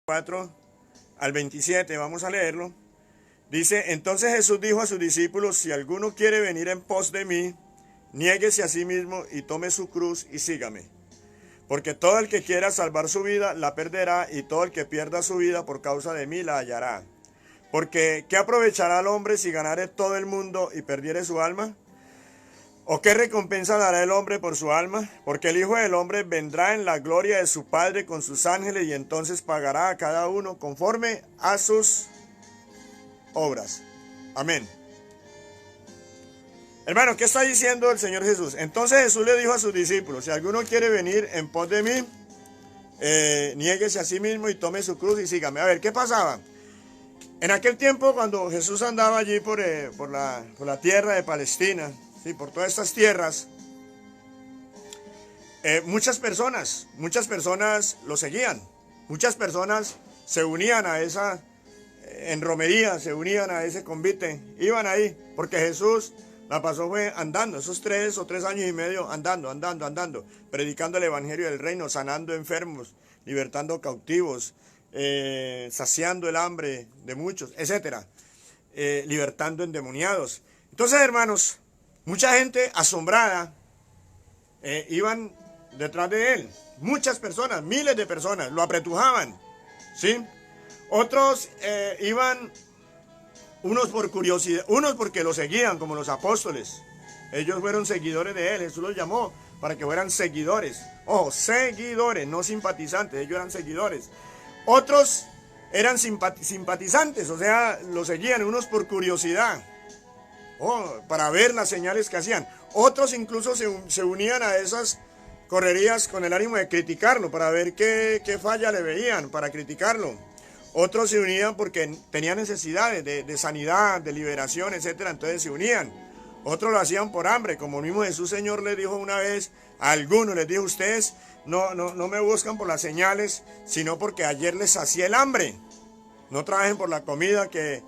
4 al 27, vamos a leerlo. Dice, entonces Jesús dijo a sus discípulos, si alguno quiere venir en pos de mí, niéguese a sí mismo y tome su cruz y sígame. Porque todo el que quiera salvar su vida la perderá, y todo el que pierda su vida por causa de mí la hallará. Porque ¿qué aprovechará el hombre si ganare todo el mundo y perdiere su alma? ¿O qué recompensa dará el hombre por su alma? Porque el Hijo del Hombre vendrá en la gloria de su Padre con sus ángeles, y entonces pagará a cada uno conforme a sus obras. Amén. Hermano, ¿qué está diciendo el Señor Jesús? Entonces Jesús le dijo a sus discípulos, si alguno quiere venir en pos de mí, niéguese a sí mismo y tome su cruz y sígame. A ver, ¿qué pasaba? En aquel tiempo, cuando Jesús andaba allí por la tierra de Palestina, ¿sí? Por todas estas tierras, muchas personas lo seguían. Muchas personas se unían a esa, en romería, se unían a ese convite, iban ahí, porque Jesús la pasó fue andando, esos 3 o 3 años y medio andando, predicando el evangelio del reino, sanando enfermos, libertando cautivos, saciando el hambre de muchos, etcétera, libertando endemoniados. Entonces, hermanos, mucha gente asombrada iban detrás de él. Muchas personas, miles de personas, lo apretujaban, ¿sí? Otros iban, unos por curiosidad, unos porque lo seguían, como los apóstoles. Ellos fueron seguidores de él, Jesús los llamó para que fueran seguidores. Ojo, seguidores, no simpatizantes, ellos eran seguidores. Otros eran simpatizantes, o sea, lo seguían, unos por curiosidad, para ver las señales que hacían. Otros incluso se unían a esas correrías con el ánimo de criticarlo, para ver qué falla le veían, para criticarlo. Otros se unían porque tenían necesidades de sanidad, de liberación, etcétera, entonces se unían. Otros lo hacían por hambre, como mismo Jesús Señor les dijo una vez a algunos, les dijo, ustedes no me buscan por las señales, sino porque ayer les sacié el hambre. No trabajen por la comida que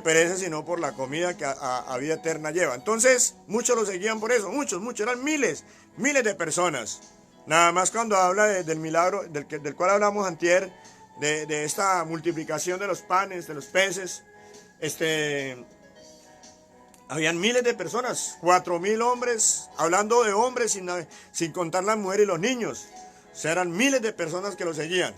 perece, sino por la comida que a vida eterna lleva. Entonces, muchos lo seguían por eso, muchos, eran miles de personas. Nada más cuando habla del milagro del cual hablamos antier, de esta multiplicación de los panes, de los peces, habían miles de personas, 4,000 hombres, hablando de hombres sin contar las mujeres y los niños. O sea, eran miles de personas que lo seguían.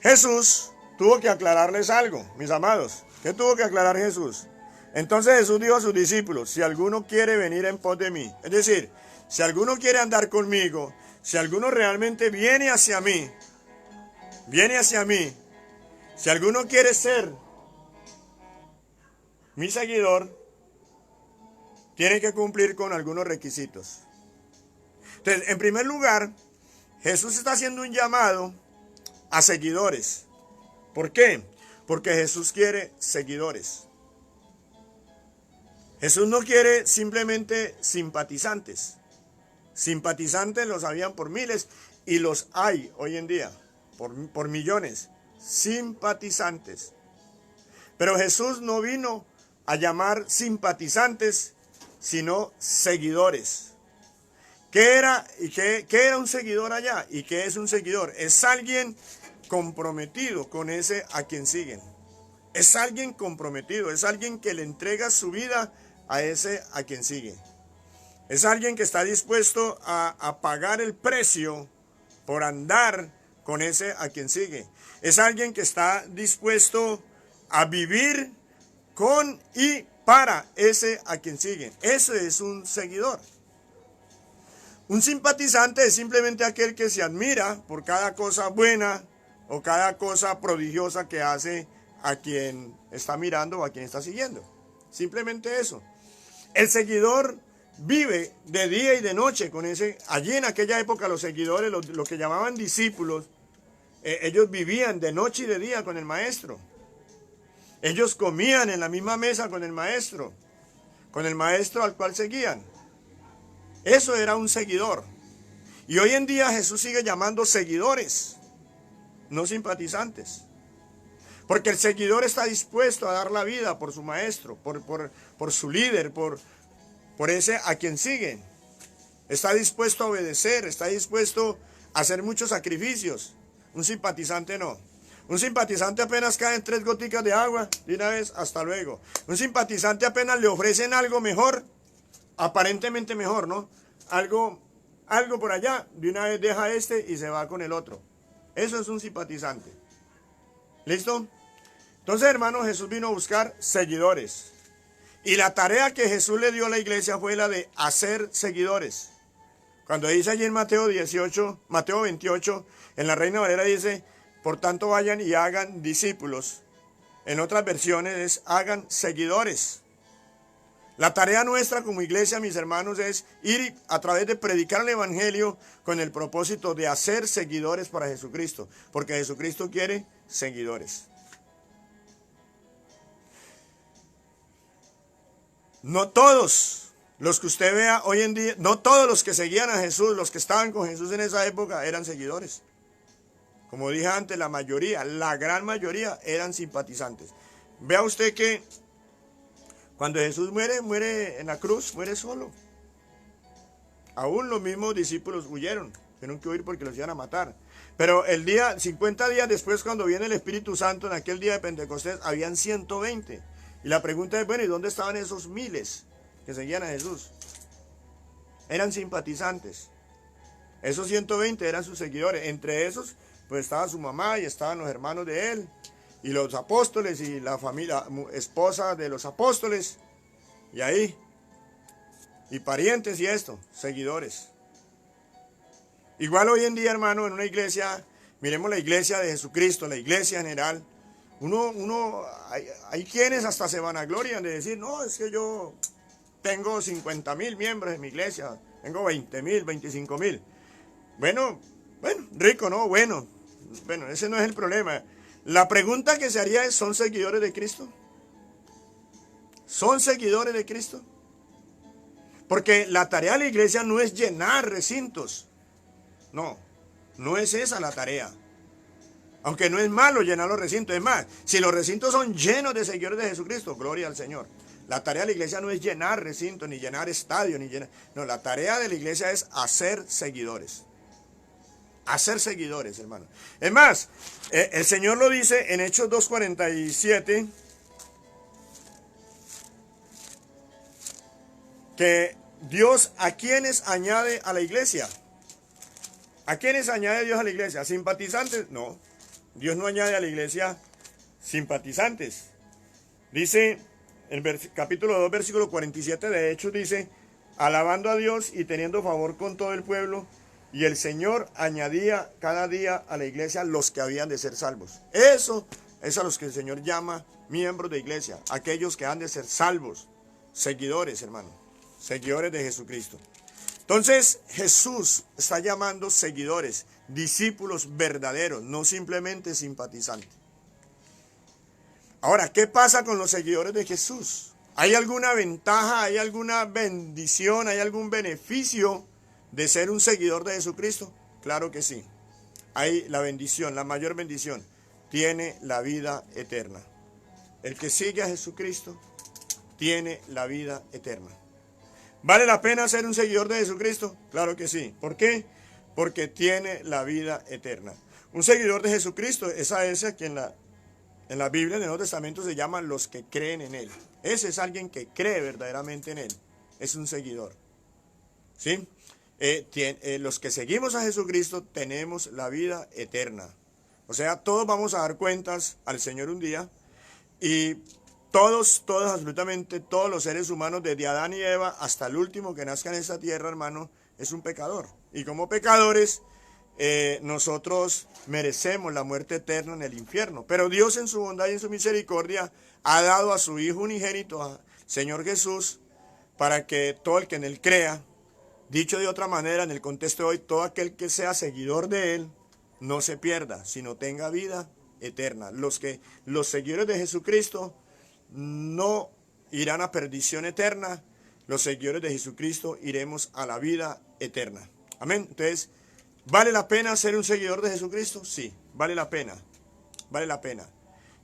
Jesús tuvo que aclararles algo, mis amados. ¿Qué tuvo que aclarar Jesús? Entonces Jesús dijo a sus discípulos, si alguno quiere venir en pos de mí, es decir, si alguno quiere andar conmigo, si alguno realmente viene hacia mí, si alguno quiere ser mi seguidor, tiene que cumplir con algunos requisitos. Entonces, en primer lugar, Jesús está haciendo un llamado a seguidores. ¿Por qué? Porque Jesús quiere seguidores. Jesús no quiere simplemente simpatizantes. Simpatizantes los habían por miles y los hay hoy en día, por millones. Simpatizantes. Pero Jesús no vino a llamar simpatizantes, sino seguidores. ¿Qué era un seguidor allá? ¿Y qué es un seguidor? Es alguien comprometido con ese a quien siguen. Es alguien comprometido, es alguien que le entrega su vida a ese a quien sigue. Es alguien que está dispuesto a pagar el precio por andar con ese a quien sigue. Es alguien que está dispuesto a vivir con y para ese a quien sigue. Ese es un seguidor. Un simpatizante es simplemente aquel que se admira por cada cosa buena o cada cosa prodigiosa que hace a quien está mirando o a quien está siguiendo. Simplemente eso. El seguidor vive de día y de noche con ese. Allí en aquella época los seguidores, lo que llamaban discípulos, ellos vivían de noche y de día con el maestro. Ellos comían en la misma mesa con el maestro al cual seguían. Eso era un seguidor. Y hoy en día Jesús sigue llamando seguidores, no simpatizantes. Porque el seguidor está dispuesto a dar la vida por su maestro, por su líder, por ese a quien sigue. Está dispuesto a obedecer, está dispuesto a hacer muchos sacrificios. Un simpatizante no. Un simpatizante apenas caen 3 goticas de agua, de una vez, hasta luego. Un simpatizante apenas le ofrecen algo mejor, aparentemente mejor, ¿no? Algo por allá, de una vez deja este y se va con el otro. Eso es un simpatizante. ¿Listo? Entonces, hermanos, Jesús vino a buscar seguidores. Y la tarea que Jesús le dio a la iglesia fue la de hacer seguidores. Cuando dice allí en Mateo 28, en la Reina Valera dice, por tanto vayan y hagan discípulos. En otras versiones es hagan seguidores. La tarea nuestra como iglesia, mis hermanos, es ir a través de predicar el evangelio con el propósito de hacer seguidores para Jesucristo. Porque Jesucristo quiere seguidores. No todos los que usted vea hoy en día, no todos los que seguían a Jesús, los que estaban con Jesús en esa época, eran seguidores. Como dije antes, la mayoría, la gran mayoría eran simpatizantes. Vea usted que cuando Jesús muere en la cruz, muere solo. Aún los mismos discípulos huyeron, tuvieron que huir porque los iban a matar. Pero 50 días después, cuando viene el Espíritu Santo, en aquel día de Pentecostés, habían 120. Y la pregunta es, bueno, ¿y dónde estaban esos miles que seguían a Jesús? Eran simpatizantes. Esos 120 eran sus seguidores. Entre esos, pues estaba su mamá y estaban los hermanos de él, y los apóstoles y la familia, esposa de los apóstoles, y ahí, y parientes y esto, seguidores. Igual hoy en día, hermano, en una iglesia, miremos la iglesia de Jesucristo, la iglesia general, hay quienes hasta se vanaglorian de decir, no, es que yo tengo 50,000 miembros en mi iglesia, tengo 20,000, 25,000. Bueno, rico, ¿no? Bueno, ese no es el problema. La pregunta que se haría es, ¿son seguidores de Cristo? ¿Son seguidores de Cristo? Porque la tarea de la iglesia no es llenar recintos. No es esa la tarea. Aunque no es malo llenar los recintos. Es más, si los recintos son llenos de seguidores de Jesucristo, gloria al Señor. La tarea de la iglesia no es llenar recintos, ni llenar estadios, ni llenar... No, la tarea de la iglesia es hacer seguidores. Hacer seguidores, hermano. Es más, el Señor lo dice en Hechos 2:47, que Dios a quienes añade a la iglesia. ¿A quiénes añade Dios a la iglesia? ¿A simpatizantes? No. Dios no añade a la iglesia simpatizantes. Dice, en capítulo 2, versículo 47 de Hechos, dice, alabando a Dios y teniendo favor con todo el pueblo, y el Señor añadía cada día a la iglesia los que habían de ser salvos. Eso es a los que el Señor llama miembros de iglesia, aquellos que han de ser salvos, seguidores, hermano, seguidores de Jesucristo. Entonces Jesús está llamando seguidores, discípulos verdaderos, no simplemente simpatizantes. Ahora, ¿qué pasa con los seguidores de Jesús? ¿Hay alguna ventaja, hay alguna bendición, hay algún beneficio de ser un seguidor de Jesucristo? Claro que sí. Hay la bendición, la mayor bendición, tiene la vida eterna. El que sigue a Jesucristo tiene la vida eterna. ¿Vale la pena ser un seguidor de Jesucristo? Claro que sí. ¿Por qué? Porque tiene la vida eterna. Un seguidor de Jesucristo es a ese que en la Biblia, en el Nuevo Testamento, se llaman los que creen en Él. Ese es alguien que cree verdaderamente en Él. Es un seguidor. ¿Sí? Los que seguimos a Jesucristo tenemos la vida eterna. O sea, todos vamos a dar cuentas al Señor un día, y todos, absolutamente todos los seres humanos, desde Adán y Eva hasta el último que nazca en esta tierra, hermano, es un pecador. Y como pecadores, nosotros merecemos la muerte eterna en el infierno. Pero Dios, en su bondad y en su misericordia, ha dado a su Hijo unigénito, a Señor Jesús, para que todo el que en Él crea, dicho de otra manera, en el contexto de hoy, todo aquel que sea seguidor de Él, no se pierda, sino tenga vida eterna. Los seguidores de Jesucristo no irán a perdición eterna. Los seguidores de Jesucristo iremos a la vida eterna. Amén. Entonces, ¿vale la pena ser un seguidor de Jesucristo? Sí, vale la pena. Vale la pena.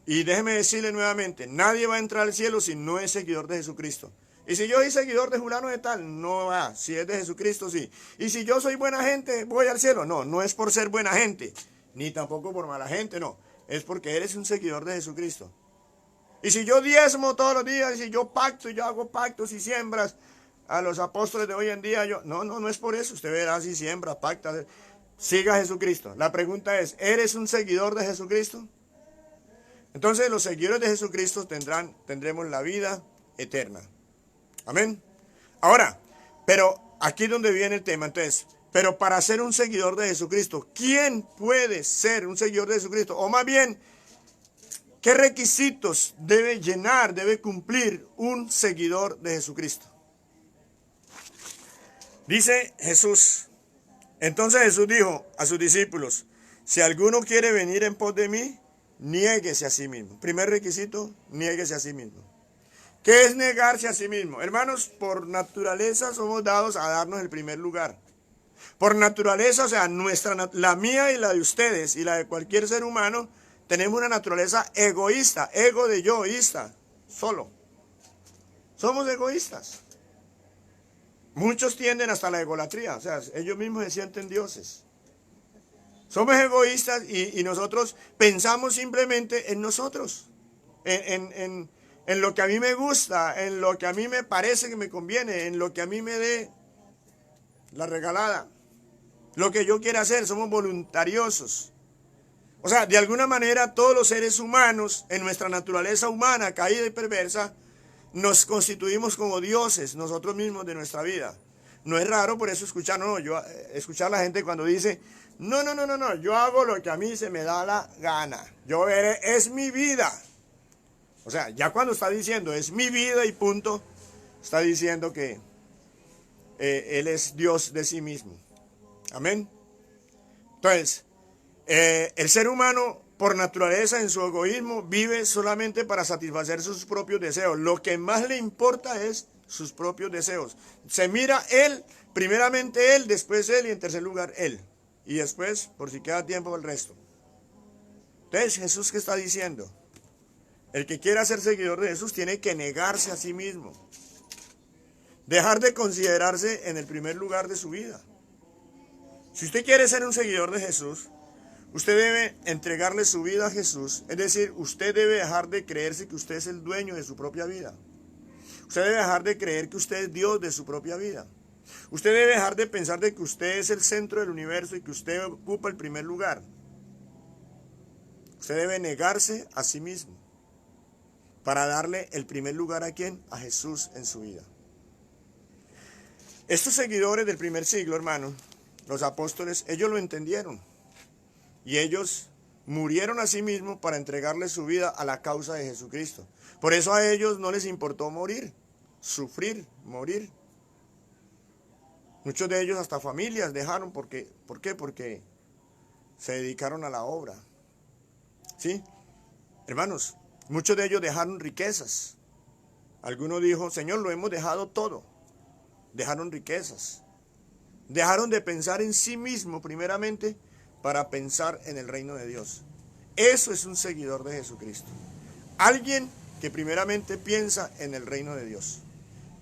Y déjeme decirle nuevamente, nadie va a entrar al cielo si no es seguidor de Jesucristo. Y si yo soy seguidor de fulano de tal, no va. Si es de Jesucristo, sí. Y si yo soy buena gente, voy al cielo. No, no es por ser buena gente, ni tampoco por mala gente, no. es porque eres un seguidor de Jesucristo. Y si yo diezmo todos los días, y si yo pacto, yo hago pactos y siembras a los apóstoles de hoy en día, no es por eso. Usted verá si siembra, pacta, siga a Jesucristo. La pregunta es, ¿eres un seguidor de Jesucristo? Entonces los seguidores de Jesucristo tendremos la vida eterna. Amén. Ahora, pero aquí es donde viene el tema. Entonces, pero para ser un seguidor de Jesucristo, ¿quién puede ser un seguidor de Jesucristo? O más bien, ¿qué requisitos debe llenar, debe cumplir un seguidor de Jesucristo? Dice Jesús. Entonces Jesús dijo a sus discípulos, si alguno quiere venir en pos de mí, niéguese a sí mismo. Primer requisito, niéguese a sí mismo. ¿Qué es negarse a sí mismo? Hermanos, por naturaleza somos dados a darnos el primer lugar. Por naturaleza, o sea, la mía y la de ustedes y la de cualquier ser humano, tenemos una naturaleza egoísta, ego de yoísta, solo. Somos egoístas. Muchos tienden hasta la egolatría, o sea, ellos mismos se sienten dioses. Somos egoístas y nosotros pensamos simplemente en nosotros, en lo que a mí me gusta, en lo que a mí me parece que me conviene, en lo que a mí me dé la regalada, lo que yo quiera hacer. Somos voluntariosos. O sea, de alguna manera todos los seres humanos, en nuestra naturaleza humana caída y perversa, nos constituimos como dioses nosotros mismos de nuestra vida. No es raro por eso escuchar a la gente cuando dice, no, yo hago lo que a mí se me da la gana. Es mi vida. O sea, ya cuando está diciendo es mi vida y punto, está diciendo que Él es Dios de sí mismo. Amén. Entonces, el ser humano por naturaleza en su egoísmo vive solamente para satisfacer sus propios deseos. Lo que más le importa es sus propios deseos. Se mira él, primeramente él, después él y en tercer lugar él. Y después, por si queda tiempo, el resto. Entonces, Jesús, ¿qué está diciendo? El que quiera ser seguidor de Jesús tiene que negarse a sí mismo. Dejar de considerarse en el primer lugar de su vida. Si usted quiere ser un seguidor de Jesús, usted debe entregarle su vida a Jesús. Es decir, usted debe dejar de creerse que usted es el dueño de su propia vida. Usted debe dejar de creer que usted es Dios de su propia vida. Usted debe dejar de pensar de que usted es el centro del universo y que usted ocupa el primer lugar. Usted debe negarse a sí mismo para darle el primer lugar ¿a quién? A Jesús en su vida. Estos seguidores del primer siglo, hermano, los apóstoles, ellos lo entendieron. Y ellos murieron a sí mismos para entregarle su vida a la causa de Jesucristo. Por eso a ellos no les importó morir, sufrir, morir. Muchos de ellos hasta familias dejaron. ¿Por qué? Porque se dedicaron a la obra. ¿Sí? Hermanos, muchos de ellos dejaron riquezas. Alguno dijo, Señor, lo hemos dejado todo. Dejaron riquezas. Dejaron de pensar en sí mismo primeramente para pensar en el reino de Dios. Eso es un seguidor de Jesucristo. Alguien que primeramente piensa en el reino de Dios.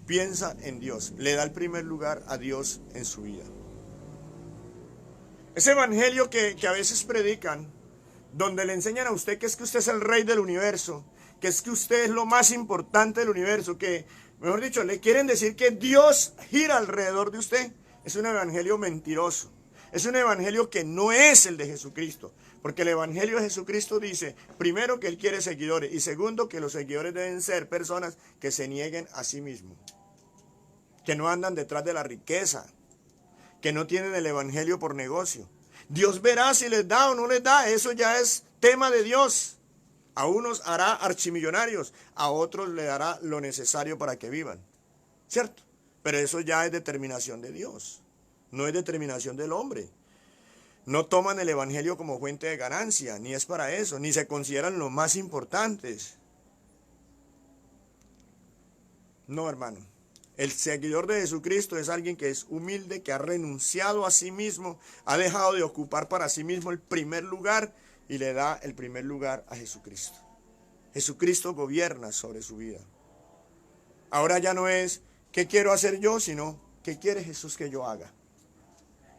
Piensa en Dios. Le da el primer lugar a Dios en su vida. Ese evangelio que a veces predican, donde le enseñan a usted que es que usted es el rey del universo, que es que usted es lo más importante del universo, que, mejor dicho, le quieren decir que Dios gira alrededor de usted. Es un evangelio mentiroso. Es un evangelio que no es el de Jesucristo. Porque el evangelio de Jesucristo dice, primero, que Él quiere seguidores. Y segundo, que los seguidores deben ser personas que se nieguen a sí mismos. Que no andan detrás de la riqueza. Que no tienen el evangelio por negocio. Dios verá si les da o no les da. Eso ya es tema de Dios. A unos hará archimillonarios. A otros le dará lo necesario para que vivan. ¿Cierto? Pero eso ya es determinación de Dios. No es determinación del hombre. No toman el evangelio como fuente de ganancia, ni es para eso, ni se consideran los más importantes. No, hermano. El seguidor de Jesucristo es alguien que es humilde, que ha renunciado a sí mismo, ha dejado de ocupar para sí mismo el primer lugar y le da el primer lugar a Jesucristo. Jesucristo gobierna sobre su vida. Ahora ya no es ¿qué quiero hacer yo?, sino ¿qué quiere Jesús que yo haga?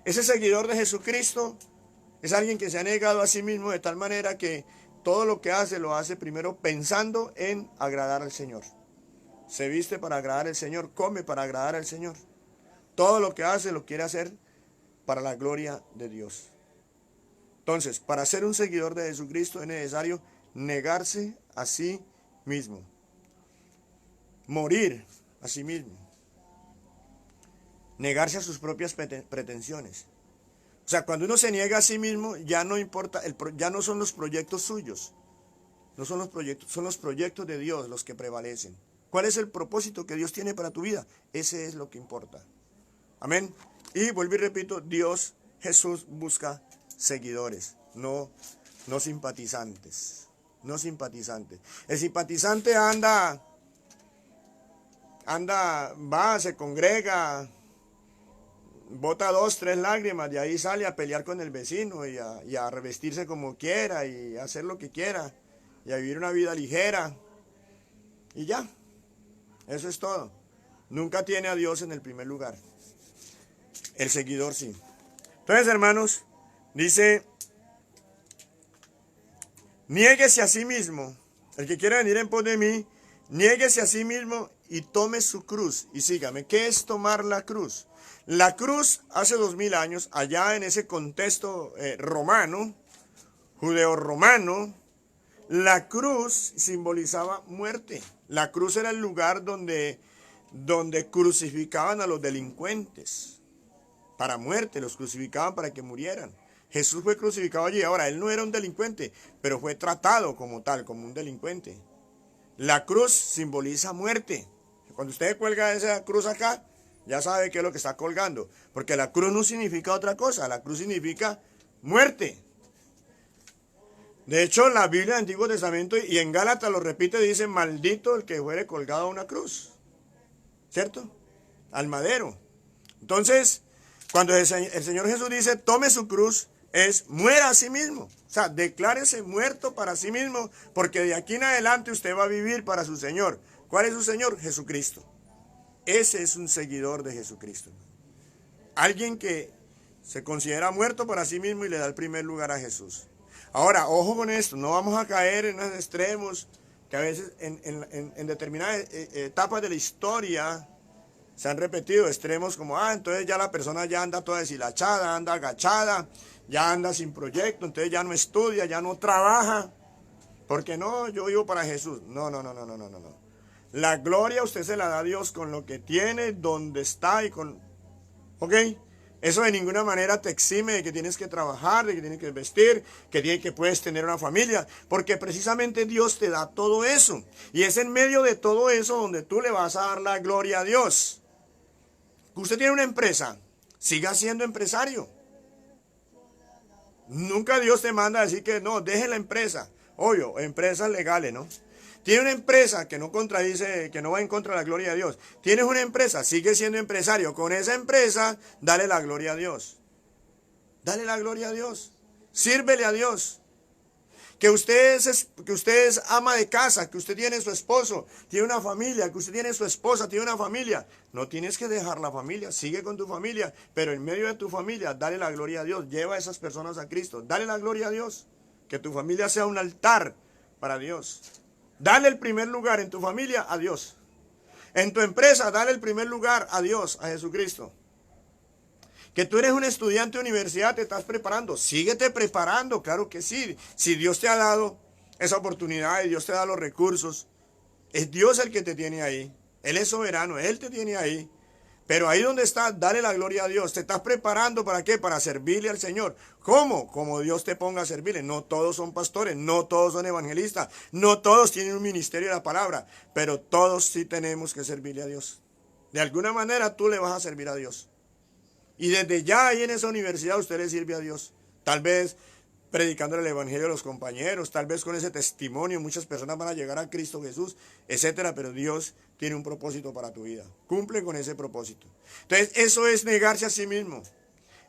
Ese seguidor de Jesucristo es alguien que se ha negado a sí mismo de tal manera que todo lo que hace, lo hace primero pensando en agradar al Señor. Se viste para agradar al Señor, come para agradar al Señor. Todo lo que hace lo quiere hacer para la gloria de Dios. Entonces, para ser un seguidor de Jesucristo es necesario negarse a sí mismo. Morir a sí mismo. Negarse a sus propias pretensiones. O sea, cuando uno se niega a sí mismo, ya no importa, ya no son los proyectos suyos. No son los proyectos, son los proyectos de Dios los que prevalecen. ¿Cuál es el propósito que Dios tiene para tu vida? Ese es lo que importa. Amén. Y vuelvo y repito, Dios, Jesús busca seguidores, no simpatizantes. No simpatizantes. El simpatizante va, se congrega, bota 2, 3 lágrimas, de ahí sale a pelear con el vecino y a revestirse como quiera y a hacer lo que quiera y a vivir una vida ligera y ya, eso es todo. Nunca tiene a Dios en el primer lugar. El seguidor sí. Entonces, hermanos, dice, niéguese a sí mismo. El que quiera venir en pos de mí, niéguese a sí mismo y tome su cruz y sígame. ¿Qué es tomar la cruz? La cruz hace 2000 años, allá en ese contexto romano, judeo-romano, la cruz simbolizaba muerte. La cruz era el lugar donde crucificaban a los delincuentes. Para muerte, los crucificaban para que murieran. Jesús fue crucificado allí. Ahora, él no era un delincuente, pero fue tratado como tal, como un delincuente. La cruz simboliza muerte. Cuando usted cuelga esa cruz acá, ya sabe qué es lo que está colgando. Porque la cruz no significa otra cosa. La cruz significa muerte. De hecho, la Biblia del Antiguo Testamento y en Gálatas lo repite, dice, maldito el que fuere colgado a una cruz. ¿Cierto? Al madero. Entonces, cuando el Señor Jesús dice, tome su cruz, es muera a sí mismo. O sea, declárese muerto para sí mismo, porque de aquí en adelante usted va a vivir para su Señor. ¿Cuál es su Señor? Jesucristo. Ese es un seguidor de Jesucristo. Alguien que se considera muerto para sí mismo y le da el primer lugar a Jesús. Ahora, ojo con esto, no vamos a caer en los extremos que a veces en determinadas etapas de la historia se han repetido extremos como, entonces ya la persona ya anda toda deshilachada, anda agachada, ya anda sin proyecto, entonces ya no estudia, ya no trabaja, porque no, yo vivo para Jesús. No. La gloria usted se la da a Dios con lo que tiene, donde está y con... ¿Ok? Eso de ninguna manera te exime de que tienes que trabajar, de que tienes que vestir, que puedes tener una familia, porque precisamente Dios te da todo eso. Y es en medio de todo eso donde tú le vas a dar la gloria a Dios. Usted tiene una empresa, siga siendo empresario. Nunca Dios te manda a decir que no, deje la empresa. Obvio, empresas legales, ¿no? Tiene una empresa que no contradice, que no va en contra de la gloria de Dios. Tienes una empresa, sigue siendo empresario. Con esa empresa, dale la gloria a Dios. Dale la gloria a Dios. Sírvele a Dios. Que usted es ama de casa, que usted tiene su esposo, tiene una familia, que usted tiene su esposa, tiene una familia. No tienes que dejar la familia, sigue con tu familia, pero en medio de tu familia, dale la gloria a Dios. Lleva a esas personas a Cristo. Dale la gloria a Dios. Que tu familia sea un altar para Dios. Dale el primer lugar en tu familia a Dios. En tu empresa, dale el primer lugar a Dios, a Jesucristo. Que tú eres un estudiante de universidad, te estás preparando. Síguete preparando, claro que sí. Si Dios te ha dado esa oportunidad y Dios te da los recursos, es Dios el que te tiene ahí. Él es soberano, Él te tiene ahí. Pero ahí donde estás, dale la gloria a Dios. Te estás preparando ¿para qué? Para servirle al Señor. ¿Cómo? Como Dios te ponga a servirle. No todos son pastores, no todos son evangelistas, no todos tienen un ministerio de la palabra, pero todos sí tenemos que servirle a Dios. De alguna manera tú le vas a servir a Dios. Y desde ya ahí en esa universidad usted le sirve a Dios. Tal vez predicándole el evangelio a los compañeros, tal vez con ese testimonio muchas personas van a llegar a Cristo Jesús, etcétera, pero Dios tiene un propósito para tu vida. Cumple con ese propósito. Entonces, eso es negarse a sí mismo.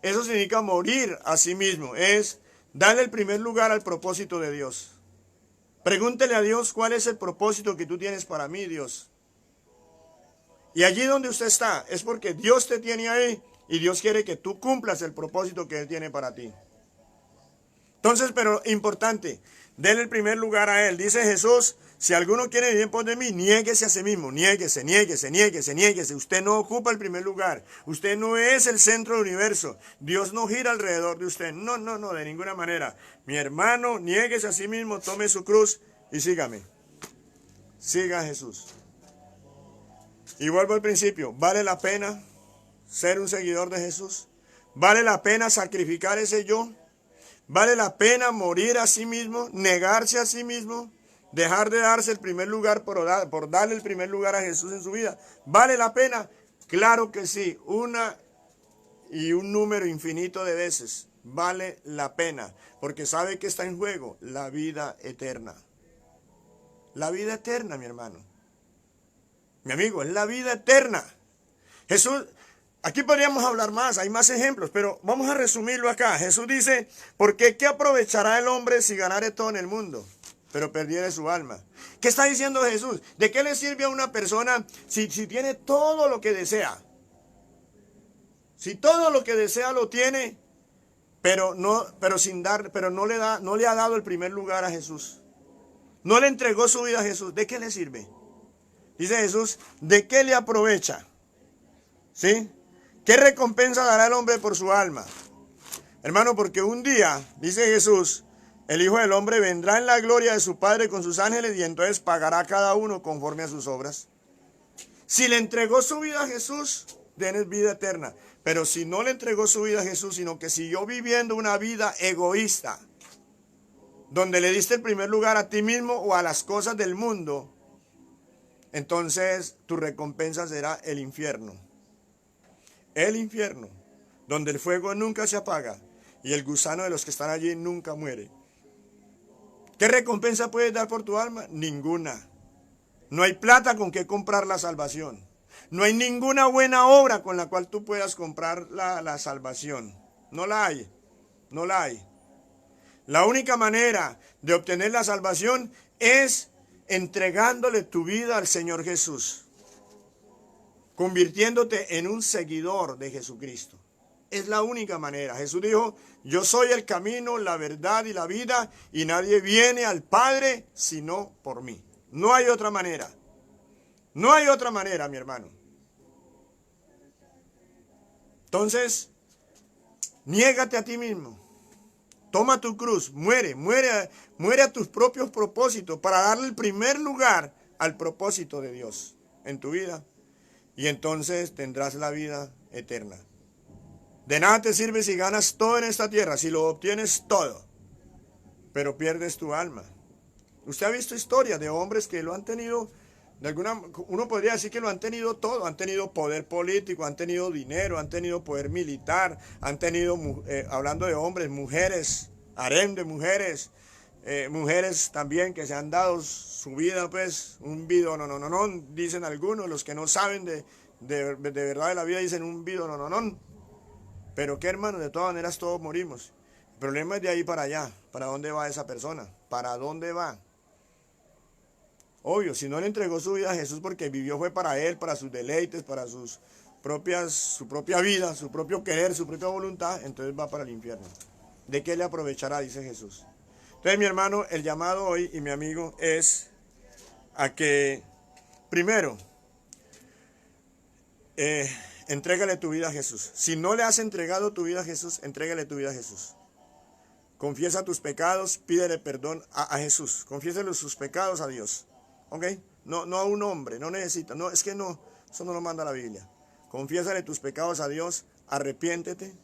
Eso significa morir a sí mismo. Es darle el primer lugar al propósito de Dios. Pregúntele a Dios cuál es el propósito que tú tienes para mí, Dios. Y allí donde usted está, es porque Dios te tiene ahí y Dios quiere que tú cumplas el propósito que Él tiene para ti. Entonces, pero importante, Dele el primer lugar a Él. Dice Jesús, si alguno quiere vivir en pos de mí, niéguese a sí mismo, niéguese, niéguese, niéguese, niéguese. Usted no ocupa el primer lugar. Usted no es el centro del universo. Dios no gira alrededor de usted. No, no, no, de ninguna manera. Mi hermano, niéguese a sí mismo, tome su cruz y sígame. Siga a Jesús. Y vuelvo al principio, ¿vale la pena ser un seguidor de Jesús? ¿Vale la pena sacrificar ese yo? ¿Vale la pena morir a sí mismo, negarse a sí mismo, dejar de darse el primer lugar por darle el primer lugar a Jesús en su vida? ¿Vale la pena? Claro que sí, una y un número infinito de veces. Vale la pena, porque sabe que está en juego la vida eterna. La vida eterna, mi hermano. Mi amigo, es la vida eterna. Jesús... Aquí podríamos hablar más, hay más ejemplos, pero vamos a resumirlo acá. Jesús dice, porque ¿qué aprovechará el hombre si ganare todo en el mundo, pero perdiere su alma? ¿Qué está diciendo Jesús? ¿De qué le sirve a una persona si tiene todo lo que desea? Si todo lo que desea lo tiene, pero no le ha dado el primer lugar a Jesús. No le entregó su vida a Jesús. ¿De qué le sirve? Dice Jesús, ¿de qué le aprovecha? ¿Sí? ¿Qué recompensa dará el hombre por su alma? Hermano, porque un día, dice Jesús, el Hijo del Hombre vendrá en la gloria de su Padre con sus ángeles y entonces pagará a cada uno conforme a sus obras. Si le entregó su vida a Jesús, tienes vida eterna. Pero si no le entregó su vida a Jesús, sino que siguió viviendo una vida egoísta, donde le diste el primer lugar a ti mismo o a las cosas del mundo, entonces tu recompensa será el infierno. El infierno, donde el fuego nunca se apaga y el gusano de los que están allí nunca muere. ¿Qué recompensa puedes dar por tu alma? Ninguna. No hay plata con que comprar la salvación. No hay ninguna buena obra con la cual tú puedas comprar la salvación. No la hay. No la hay. La única manera de obtener la salvación es entregándole tu vida al Señor Jesús, convirtiéndote en un seguidor de Jesucristo. Es la única manera. Jesús dijo, yo soy el camino, la verdad y la vida, y nadie viene al Padre sino por mí. No hay otra manera. No hay otra manera, mi hermano. Entonces, niégate a ti mismo. Toma tu cruz, muere a tus propios propósitos para darle el primer lugar al propósito de Dios en tu vida. Y entonces tendrás la vida eterna. De nada te sirve si ganas todo en esta tierra, si lo obtienes todo, pero pierdes tu alma. Usted ha visto historias de hombres que lo han tenido, uno podría decir que lo han tenido todo. Han tenido poder político, han tenido dinero, han tenido poder militar, han tenido, hablando de hombres, mujeres, harén de mujeres, mujeres también que se han dado su vida, pues, un vido, no, dicen algunos, los que no saben de verdad de la vida dicen un vido, no. Pero qué, hermano, de todas maneras todos morimos. El problema es de ahí para allá. ¿Para dónde va esa persona? ¿Para dónde va? Obvio, si no le entregó su vida a Jesús porque vivió fue para él, para sus deleites, para su propia vida, su propio querer, su propia voluntad, entonces va para el infierno. ¿De qué le aprovechará? Dice Jesús. Entonces, mi hermano, el llamado hoy y mi amigo es a que, primero, entrégale tu vida a Jesús. Si no le has entregado tu vida a Jesús, entrégale tu vida a Jesús. Confiesa tus pecados, pídele perdón a Jesús. Confiésale sus pecados a Dios. ¿Ok? No a un hombre, no necesita. No, es que no, eso no lo manda la Biblia. Confiésale tus pecados a Dios, arrepiéntete,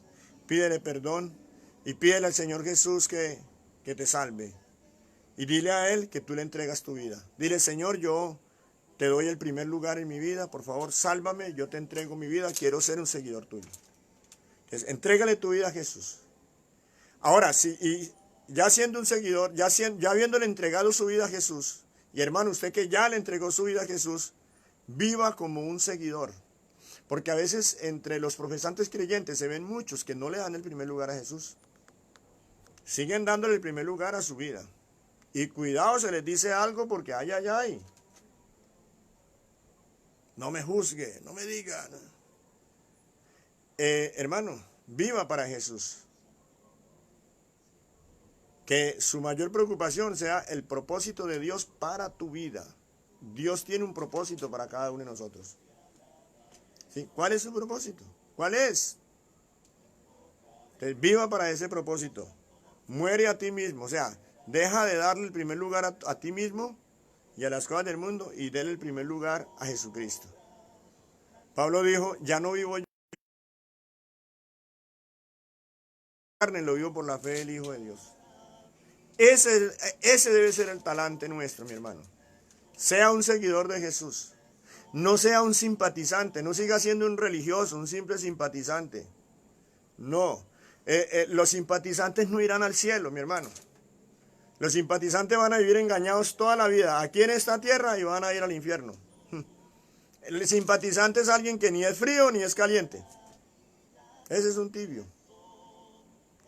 pídele perdón y pídele al Señor Jesús que te salve. Y dile a Él que tú le entregas tu vida. Dile, Señor, yo te doy el primer lugar en mi vida, por favor, sálvame, yo te entrego mi vida, quiero ser un seguidor tuyo. Entonces, entrégale tu vida a Jesús. Ahora, y ya siendo un seguidor, ya habiéndole entregado su vida a Jesús, y hermano, usted que ya le entregó su vida a Jesús, viva como un seguidor. Porque a veces entre los profesantes creyentes se ven muchos que no le dan el primer lugar a Jesús. Siguen dándole el primer lugar a su vida. Y cuidado, se les dice algo porque ay. No me juzgue, no me diga. Hermano, viva para Jesús. Que su mayor preocupación sea el propósito de Dios para tu vida. Dios tiene un propósito para cada uno de nosotros. ¿Sí? ¿Cuál es su propósito? ¿Cuál es? Entonces, viva para ese propósito. Muere a ti mismo. O sea, deja de darle el primer lugar a ti mismo y a las cosas del mundo y déle el primer lugar a Jesucristo. Pablo dijo, ya no vivo yo, carne, lo vivo por la fe del Hijo de Dios. Ese debe ser el talante nuestro, mi hermano. Sea un seguidor de Jesús. No sea un simpatizante, no siga siendo un religioso, un simple simpatizante. No, los simpatizantes no irán al cielo, mi hermano. Los simpatizantes van a vivir engañados toda la vida, aquí en esta tierra, y van a ir al infierno. El simpatizante es alguien que ni es frío ni es caliente. Ese es un tibio.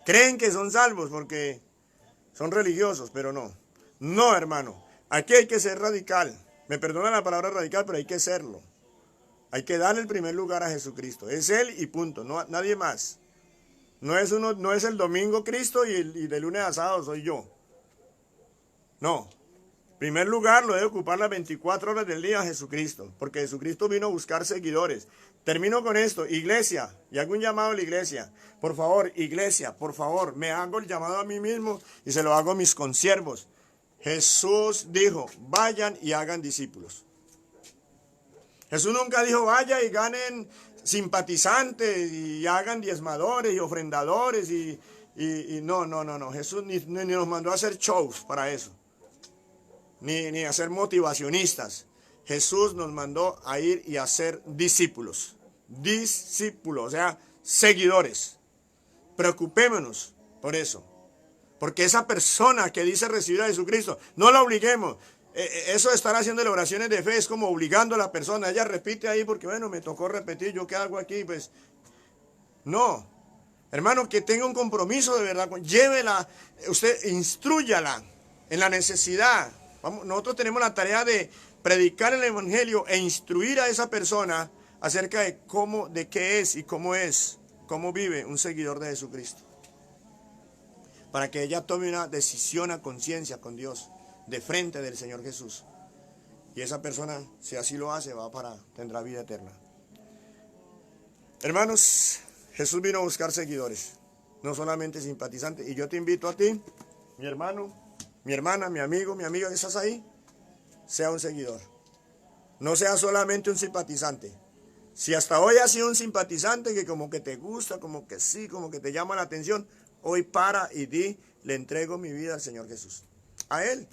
Creen que son salvos porque son religiosos, pero no. No, hermano. Aquí hay que ser radical. Me perdona la palabra radical, pero hay que serlo. Hay que darle el primer lugar a Jesucristo. Es Él y punto. No, nadie más. No es el domingo Cristo y de lunes a sábado soy yo. No. Primer lugar lo debe ocupar las 24 horas del día Jesucristo. Porque Jesucristo vino a buscar seguidores. Termino con esto. Iglesia. Y hago un llamado a la iglesia. Por favor, iglesia, por favor. Me hago el llamado a mí mismo y se lo hago a mis consiervos. Jesús dijo, vayan y hagan discípulos. Jesús nunca dijo, vaya y ganen simpatizantes y hagan diezmadores y ofrendadores y no. Jesús ni nos mandó a hacer shows para eso. Ni a ser motivacionistas. Jesús nos mandó a ir y a ser discípulos. Discípulos, o sea, seguidores. Preocupémonos por eso. Porque esa persona que dice recibir a Jesucristo, no la obliguemos. Eso de estar haciendo oraciones de fe es como obligando a la persona. Ella repite ahí porque, bueno, me tocó repetir, yo qué hago aquí, pues. No. Hermano, que tenga un compromiso de verdad. Llévela, usted instrúyala en la necesidad. Nosotros tenemos la tarea de predicar el evangelio e instruir a esa persona acerca de qué es y cómo vive un seguidor de Jesucristo. Para que ella tome una decisión a conciencia con Dios, de frente del Señor Jesús. Y esa persona, si así lo hace, tendrá vida eterna. Hermanos, Jesús vino a buscar seguidores, no solamente simpatizantes. Y yo te invito a ti, mi hermano, mi hermana, mi amigo, mi amiga que estás ahí, sea un seguidor. No sea solamente un simpatizante. Si hasta hoy has sido un simpatizante que como que te gusta, como que sí, como que te llama la atención, hoy para y le entrego mi vida al Señor Jesús. A Él.